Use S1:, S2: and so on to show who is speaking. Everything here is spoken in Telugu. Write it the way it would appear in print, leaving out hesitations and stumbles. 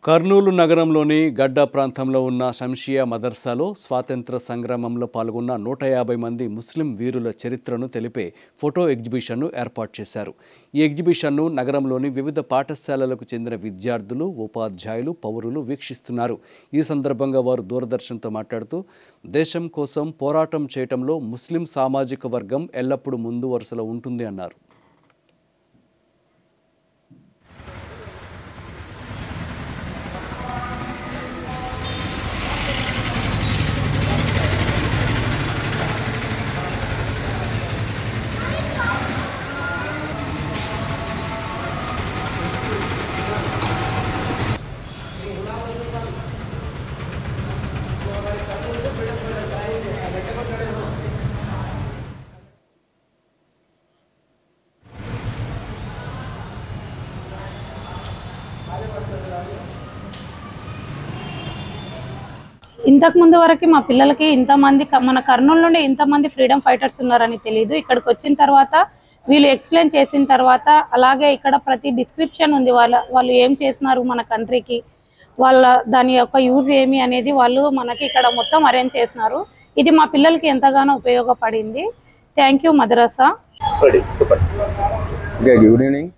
S1: కర్నూలు నగరంలోని గడ్డ ప్రాంతంలో ఉన్న శంషియా మదర్సాలో స్వాతంత్ర సంగ్రామంలో పాల్గొన్న 150 మంది ముస్లిం వీరుల చరిత్రను తెలిపే ఫోటో ఎగ్జిబిషన్ను ఏర్పాటు చేశారు. ఈ ఎగ్జిబిషన్ను నగరంలోని వివిధ పాఠశాలలకు చెందిన విద్యార్థులు, ఉపాధ్యాయులు, పౌరులు వీక్షిస్తున్నారు. ఈ సందర్భంగా వారు దూరదర్శన్తో మాట్లాడుతూ దేశం కోసం పోరాటం చేయటంలో ముస్లిం సామాజిక వర్గం ఎల్లప్పుడూ ముందు వరుసలో ఉంటుంది అన్నారు.
S2: ఇంతకు ముందు వరకు మా పిల్లలకి ఇంతమంది మన కర్నూలు నుండి ఇంతమంది ఫ్రీడమ్ ఫైటర్స్ ఉన్నారని తెలియదు. ఇక్కడికి వచ్చిన తర్వాత వీళ్ళు ఎక్స్ప్లెయిన్ చేసిన తర్వాత అలాగే ఇక్కడ ప్రతి డిస్క్రిప్షన్ ఉంది. వాళ్ళు ఏం చేస్తున్నారు మన కంట్రీకి, దాని యొక్క యూజ్ ఏమి అనేది వాళ్ళు మనకి ఇక్కడ మొత్తం అరేంజ్ చేస్తున్నారు. ఇది మా పిల్లలకి ఎంతగానో ఉపయోగపడింది. Thank you madrasa.
S3: Good evening.